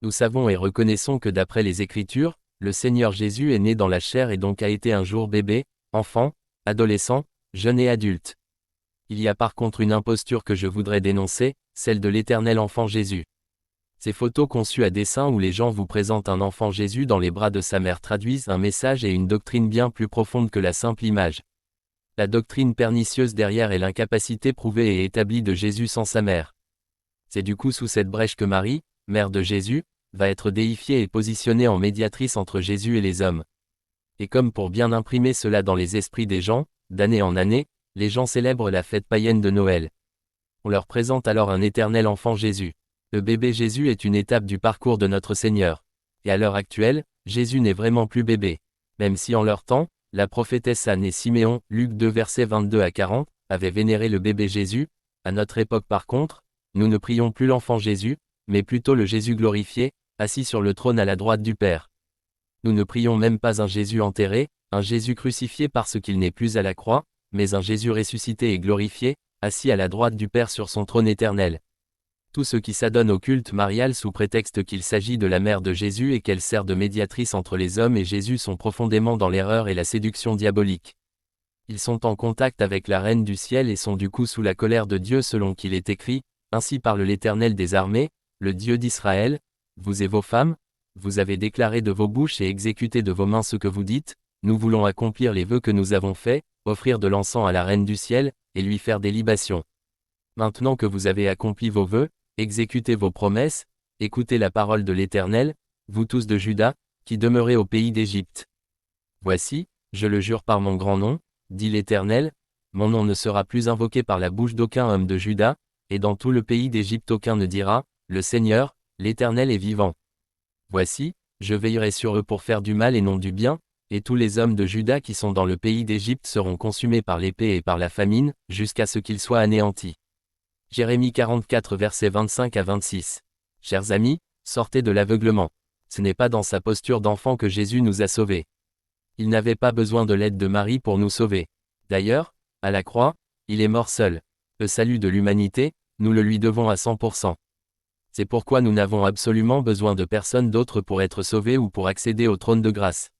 Nous savons et reconnaissons que d'après les Écritures, le Seigneur Jésus est né dans la chair et donc a été un jour bébé, enfant, adolescent, jeune et adulte. Il y a par contre une imposture que je voudrais dénoncer, celle de l'éternel enfant Jésus. Ces photos conçues à dessein où les gens vous présentent un enfant Jésus dans les bras de sa mère traduisent un message et une doctrine bien plus profonde que la simple image. La doctrine pernicieuse derrière est l'incapacité prouvée et établie de Jésus sans sa mère. C'est du coup sous cette brèche que Marie, mère de Jésus, va être déifiée et positionnée en médiatrice entre Jésus et les hommes. Et comme pour bien imprimer cela dans les esprits des gens, d'année en année, les gens célèbrent la fête païenne de Noël. On leur présente alors un éternel enfant Jésus. Le bébé Jésus est une étape du parcours de notre Seigneur. Et à l'heure actuelle, Jésus n'est vraiment plus bébé. Même si en leur temps, la prophétesse Anne et Siméon, Luc 2 versets 22 à 40, avaient vénéré le bébé Jésus, à notre époque par contre, nous ne prions plus l'enfant Jésus, mais plutôt le Jésus glorifié, assis sur le trône à la droite du Père. Nous ne prions même pas un Jésus enterré, un Jésus crucifié parce qu'il n'est plus à la croix, mais un Jésus ressuscité et glorifié, assis à la droite du Père sur son trône éternel. Tout ce qui s'adonne au culte marial sous prétexte qu'il s'agit de la mère de Jésus et qu'elle sert de médiatrice entre les hommes et Jésus sont profondément dans l'erreur et la séduction diabolique. Ils sont en contact avec la Reine du ciel et sont du coup sous la colère de Dieu selon qu'il est écrit, ainsi parle l'Éternel des armées, le Dieu d'Israël, vous et vos femmes, vous avez déclaré de vos bouches et exécuté de vos mains ce que vous dites, nous voulons accomplir les vœux que nous avons faits, offrir de l'encens à la Reine du ciel, et lui faire des libations. Maintenant que vous avez accompli vos vœux, exécutez vos promesses, écoutez la parole de l'Éternel, vous tous de Juda, qui demeurez au pays d'Égypte. Voici, je le jure par mon grand nom, dit l'Éternel, mon nom ne sera plus invoqué par la bouche d'aucun homme de Juda, et dans tout le pays d'Égypte aucun ne dira, le Seigneur, l'Éternel est vivant. Voici, je veillerai sur eux pour faire du mal et non du bien, et tous les hommes de Juda qui sont dans le pays d'Égypte seront consumés par l'épée et par la famine, jusqu'à ce qu'ils soient anéantis. Jérémie 44 versets 25 à 26. Chers amis, sortez de l'aveuglement. Ce n'est pas dans sa posture d'enfant que Jésus nous a sauvés. Il n'avait pas besoin de l'aide de Marie pour nous sauver. D'ailleurs, à la croix, il est mort seul. Le salut de l'humanité, nous le lui devons à 100%. C'est pourquoi nous n'avons absolument besoin de personne d'autre pour être sauvés ou pour accéder au trône de grâce.